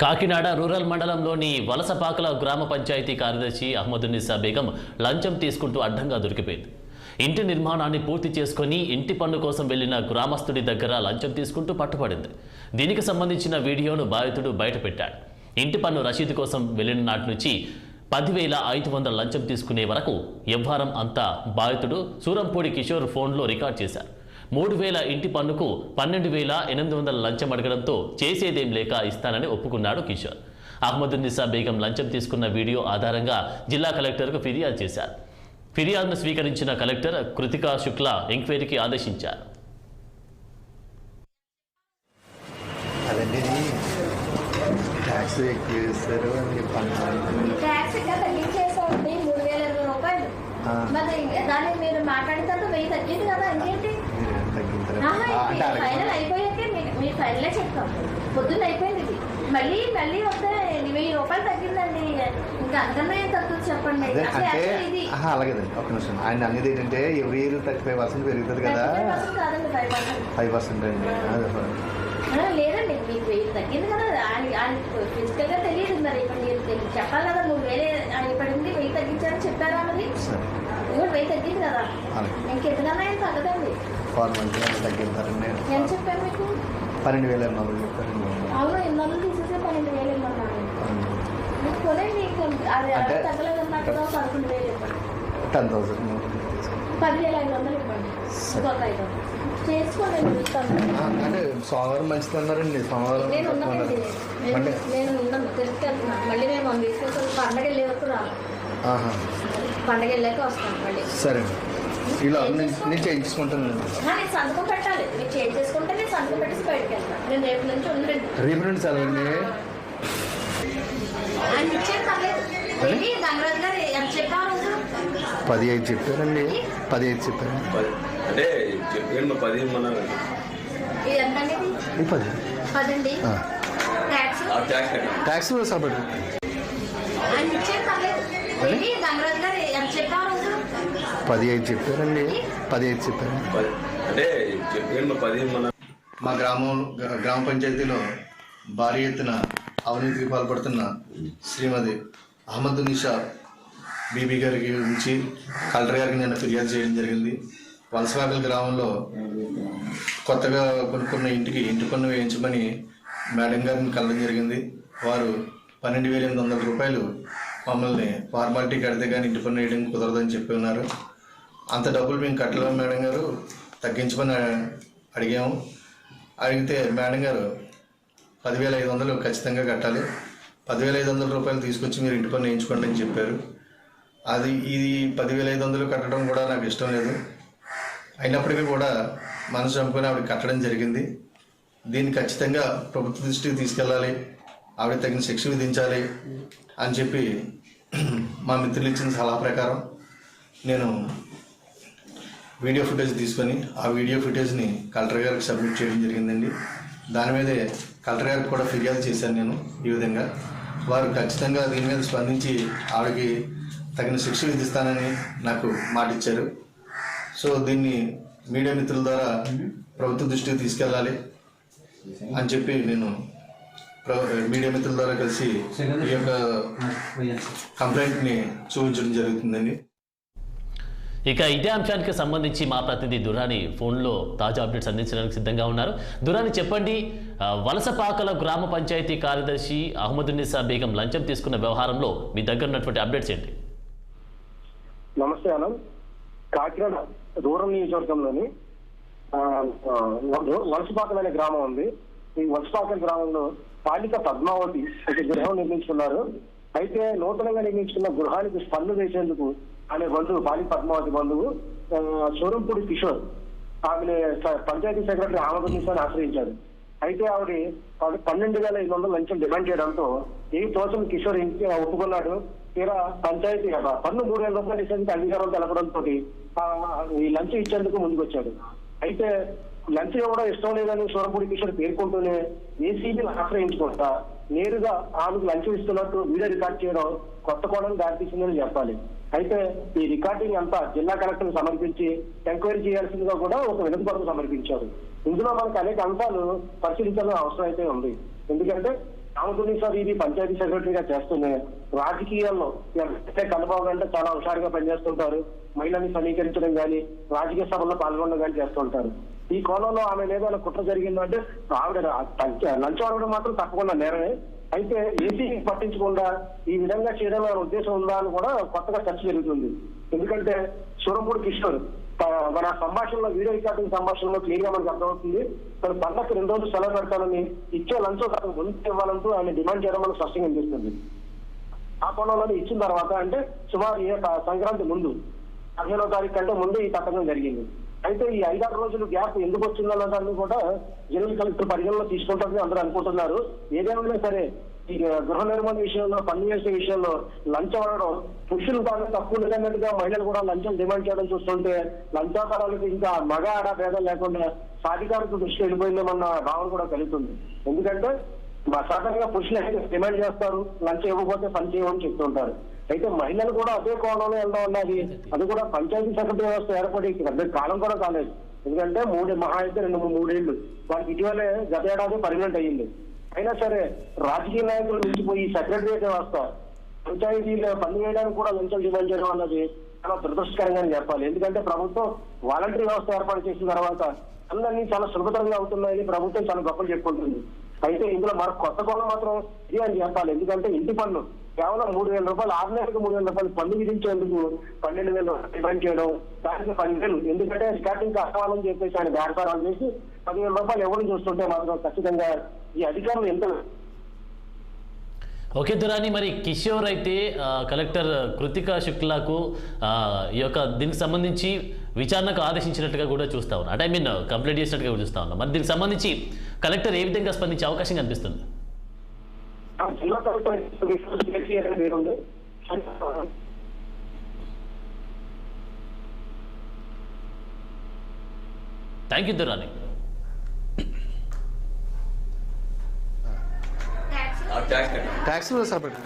Kakinada rural మండలంలోని వలసపాకల గ్రామ పంచాయతీ కార్యదర్శి అహ్మదునిసా బేగం లంచం తీసుకుంటూ అడ్డంగా దొరికిపోయింది. ఇంటి నిర్మాణాన్ని పూర్తి చేసుకుని ఇంటి పన్ను కోసం వెళ్లిన గ్రామస్తుడి దగ్గర లంచం తీసుకుంటూ పట్టుబడింది. దీనికి సంబంధించిన వీడియోను బాధితుడు బయటపెట్టాడు. ఇంటి పన్ను రసీదు కోసం వెళ్లిన నాటి నుంచి 10,500 లంచం తీసుకునే వరకు వ్యవహారం అంతా బాధితుడు సూరంపూడి కిషోర్ ఫోన్లో రికార్డ్ చేశారు. 3,000 ఇంటి పన్నుకు 12,800 లంచం అడగడంతో చేసేదేం లేక ఇస్తానని ఒప్పుకున్నాడు కిషోర్. అహ్మదునిసా బేగం లంచం తీసుకున్న వీడియో ఆధారంగా జిల్లా కలెక్టర్కు ఫిర్యాదు చేశారు. ఫిర్యాదును స్వీకరించిన కలెక్టర్ కృతికా శుక్లా ఎంక్వైరీకి ఆదేశించారు. దాన్ని మీరు మాట్లాడిన తర్వాత 1000 తగ్గింది కదా, ఇంకేంటి ఫైనల్ అయిపోయాకే మీరు ఫైనలే చెప్తాం. పొద్దున్న అయిపోయింది ఇది, మళ్ళీ వస్తే 1000 రూపాయలు తగ్గిందండి. ఇంకా అంతమే తగ్గుతుంది చెప్పండి. అలాగేదండి, ఒక నిమిషం. ఆయన అనేది ఏంటంటే ఎవ్రీ ఇయర్ 35% పెరుగుతుంది కదా. కాదండి 5% అండి. లేదండి, మీకు 1000 తగ్గింది కదా. ఆయన ఫిజికల్ గా తెలియదు. మరి ఇప్పుడు మీరు చెప్పాలి కదా, 3,000 ఆయన పడింది, 1000 తగ్గించారని చెప్పారా? మరి ఇప్పుడు 1000 తగ్గింది కదా, ఇంకెంతకన్నా ఏం తగ్గదండి. తగ్గించారండి. ఏం చెప్పారు మీకు? 12,800 చెప్పారండి. అవును, 800 తీసేస్తే 12,800. మీకు కొనండి, అది తగ్గలేదన్నారు కదా. 11,000 ఇవ్వండి. 10,000 10,500 ఇవ్వండి. ఇంకొక 500 చేసుకోండి. అంటే సోమవారం మంచిది అన్నారండి. సోమవారం నేను ఉన్నాను, తెలుసుకెళ్తున్నాను. మళ్ళీ మేము తీసుకొస్తాం. పండగ వెళ్ళే వరకు రావాలి. పండగ వెళ్ళాక వస్తాను మళ్ళీ. సరే, ఇలా నేను చేయించుకుంటాను. నేను సంతకం పెట్టాలి. మీరు చేంజ్ చేసుకుంటే నేను సంతకం పెట్టేసి బయటకు వెళ్తాను. నేను రేపు నుంచి ఉండండి. రేపు నుంచి చదవండి. ఆయన ఇచ్చేది పర్లేదు. గంగరాజు గారు ఎంత చెప్పారు? 15 చెప్పారండి. 15 చెప్పారు అంటే చెప్పండి. 10 ఇమ్మన్నారు. ఇది ఎంతండి? 10 అండి. Tax separate. ఆయన ఇచ్చేది పర్లేదు. గంగరాజు గారు ఎంత చెప్పారు? 15 చెప్పారండి. 15 చెప్పారు. అంటే చెప్పండి. 10 ఇమ్మన్నారు. మా గ్రామ పంచాయతీలో భారీ ఎత్తున అవినీతికి పాల్పడుతున్న శ్రీమతి అహ్మదునిసా బీబీ గారికి గురించి కలెక్టర్ గారికి నేను ఫిర్యాదు చేయడం జరిగింది. వలసపాకల గ్రామంలో కొత్తగా కొనుక్కున్న ఇంటి పన్ను వేయించమని మేడం గారిని కలవడం జరిగింది. వారు 12,800 రూపాయలు మమ్మల్ని ఫార్మాలిటీ కడితే కానీ ఇంటి పన్ను వేయడం కుదరదని చెప్పి ఉన్నారు. అంత డబ్బులు మేము కట్టలేము మేడం గారు, తగ్గించమని అడిగాము. అడిగితే మేడం గారు 10,500 ఖచ్చితంగా కట్టాలి, 10,500 రూపాయలు తీసుకొచ్చి మీరు ఇంటి పన్ను వేయించుకోండి అని చెప్పారు. ఇది 10,500 కట్టడం కూడా నాకు ఇష్టం లేదు. అయినప్పటికీ కూడా మనసు చంపుకొని ఆవిడ కట్టడం జరిగింది. దీన్ని ఖచ్చితంగా ప్రభుత్వ దృష్టికి తీసుకెళ్ళాలి, ఆవిడ తగిన శిక్ష విధించాలి అని చెప్పి మా మిత్రులు ఇచ్చిన సలహా ప్రకారం నేను వీడియో ఫుటేజ్ తీసుకొని ఆ వీడియో ఫుటేజ్ని కలెక్టర్ గారికి సబ్మిట్ చేయడం జరిగిందండి. దాని మీదే కలెక్టర్ గారికి కూడా ఫిర్యాదు చేశాను నేను. ఈ విధంగా వారు ఖచ్చితంగా దీని మీద స్పందించి ఆవిడకి తగిన శిక్ష విధిస్తానని నాకు మాట ఇచ్చారు. సో దీన్ని మీడియా మిత్రుల ద్వారా ప్రభుత్వ దృష్టికి తీసుకెళ్ళాలి అని చెప్పి నేను మీడియా మిత్రుల ద్వారా కలిసి ఈ యొక్క కంప్లైంట్ని చూపించడం జరుగుతుందండి. ఇక ఇదే అంశానికి సంబంధించి మా ప్రతినిధి దురాని ఫోన్లో తాజా అప్డేట్స్ అందించడానికి సిద్ధంగా ఉన్నారు. దురాని, చెప్పండి, వలసపాకల గ్రామ పంచాయతీ కార్యదర్శి అహ్మదునిసా బేగం లంచం తీసుకున్న వ్యవహారంలో మీ దగ్గర ఉన్నటువంటి అప్డేట్స్ ఏంటి? నమస్తే అనంత్. కాకినాడ రూరల్ నియోజకవర్గంలోని వలసపాకల అనే గ్రామం ఉంది. ఈ వలసపాకల గ్రామంలో పాలిక పద్మావతి ఒక గృహం నిర్మించుకున్నారు. అయితే నూతనంగా నిర్మించుకున్న గృహానికి పన్ను వేసేందుకు ఆమె బంధువు పాలిక పద్మావతి బంధువు సూరంపూడి కిషోర్ ఆమె పంచాయతీ సెక్రటరీ అహ్మదునిసాని ఆశ్రయించారు. అయితే ఆవిడ 12,500 లంచం డిమాండ్ చేయడంతో ఈ తోచం కిషోర్ ఇంటి ఒప్పుకున్నాడు. తీరా పంచాయతీ పన్ను 3,000 రూపాయలు ఇచ్చేందుకు అంగీకారం తెలపడంతో ఈ లంచం ఇచ్చేందుకు ముందుకొచ్చాడు. అయితే లంచం ఇవ్వడం ఇష్టం లేదని సూరంపూడి కిషోర్ పేర్కొంటూనే ఏసీబీని ఆశ్రయించుకుంటా నేరుగా ఆమెకు లంచం ఇస్తున్నట్టు వీడియో రికార్డ్ చేయడం కొత్త కోణం దారితీసిందని చెప్పాలి. అయితే ఈ రికార్డింగ్ అంతా జిల్లా కలెక్టర్ సమర్పించి ఎంక్వైరీ చేయాల్సిందిగా కూడా ఒక వినతి పత్రం సమర్పించారు. ఇందులో మనకు అనేక అంశాలు పరిశీలించాల్సిన అవసరం అయితే ఉంది. ఎందుకంటే రామదునిసా బీబీ పంచాయతీ సెక్రటరీగా చేస్తూనే రాజకీయాల్లో ఎవరైతే కన్నబాబు అంటే చాలా హుషారుగా పనిచేస్తుంటారు, మహిళల్ని సమీకరించడం కానీ రాజకీయ సభల్లో పాల్గొనడం కానీ చేస్తుంటారు. ఈ కోణంలో ఆమె ఏదైనా కుట్ర జరిగిందంటే ఆవిడ లంచం అడగడం మాత్రం తప్పకుండా నేరమే. అయితే ఏసీ పట్టించకుండా ఈ విధంగా చేయడం ఉద్దేశం ఉందా అని కూడా కొత్తగా చర్చ జరుగుతుంది. ఎందుకంటే సూరంపూడి కిషోర్ మన సంభాషణలో వీడియో రికార్డింగ్ సంభాషణలో క్లియర్ గా మనకు అర్థమవుతుంది. తన పండగకి 2 రోజులు సెలవు పెడతానని ఇచ్చే లంచం తనకు ముందు ఇవ్వాలంటూ ఆయన డిమాండ్ చేయడం మనకు స్పష్టంగా అనిపిస్తుంది. ఆ కోణంలోనే ఇచ్చిన తర్వాత అంటే సుమారు సంక్రాంతి ముందు 15వ తారీఖు కంటే ముందు ఈ పథకం జరిగింది. అయితే ఈ 5-6 రోజులు గ్యాప్ ఎందుకు వచ్చిందన్న దాన్ని కూడా జిల్లా కలెక్టర్ పరిగణలో తీసుకుంటారని అందరూ అనుకుంటున్నారు. ఏదేమైనా సరే ఈ గృహ నిర్మాణ విషయంలో, పన్ను వేసే విషయంలో లంచం అడగడం పురుషులు కానీ తక్కువ లేనట్టుగా మహిళలు కూడా లంచం డిమాండ్ చేయడం చూస్తుంటే లంచాకారాలకు ఇంకా మగ ఆడ భేదం లేకుండా సాధికారిక దృష్టి వెళ్ళిపోయిందేమన్న భావన కూడా కలుగుతుంది. ఎందుకంటే సాధారణంగా పురుషులు డిమాండ్ చేస్తారు, లంచం ఇవ్వకపోతే పని చేయమని చెప్తుంటారు. అయితే మహిళలు కూడా అదే కోణంలో వెళ్దాం ఉన్నది. అది కూడా పంచాయతీ సెక్రటరీ వ్యవస్థ ఏర్పడి పెద్ద కాలం కూడా కాలేదు. ఎందుకంటే మహా అయితే 2-3 ఏళ్ళు వాళ్ళకి ఇటీవలే గత ఏడాది పర్మనెంట్ అయ్యింది. అయినా సరే రాజకీయ నాయకులు మించిపోయి సెక్రటరియట్ వ్యవస్థ పంచాయతీలో పన్ను వేయడానికి కూడా లంచం డిమాండ్ చేయడం అన్నది చాలా దురదృష్టకరంగా చెప్పాలి. ఎందుకంటే ప్రభుత్వం వాలంటరీ వ్యవస్థ ఏర్పాటు చేసిన తర్వాత అందరినీ చాలా సులభతరంగా అవుతున్నాయని ప్రభుత్వం చాలా గొప్పలు చెప్పుకుంటుంది. అయితే ఇందులో మనకు కొత్త కోణం మాత్రం ఇది అని చెప్పాలి. ఎందుకంటే ఇంటి పన్ను కేవలం 3,000 రూపాయలు, 6 నెలలకు 3,000 రూపాయలు పన్ను విధించేందుకు 12,000 డిమాండ్ చేయడం, దానికి 10,000 ఎందుకంటే రికార్డింగ్ కావాలని చెప్పేసి ఆయన బేరసారాలు చేసి 10,000 రూపాయలు ఎవరు చూస్తుంటే మాత్రం ఖచ్చితంగా ఈ అధికారులు ఎంత. ఓకే దురాని, మరి కిషోర్ అయితే కలెక్టర్ కృతికా శుక్లాకు ఈ యొక్క దీనికి సంబంధించి విచారణకు ఆదేశించినట్టుగా కూడా చూస్తా ఉన్నా, అంటే కంప్లైంట్ చేసినట్టుగా కూడా చూస్తా ఉన్నా. మరి దీనికి సంబంధించి కలెక్టర్ ఏ విధంగా స్పందించే అవకాశం కనిపిస్తుంది? జిల్లా collector thank you Durani. Tax tax కూడా సపరేట్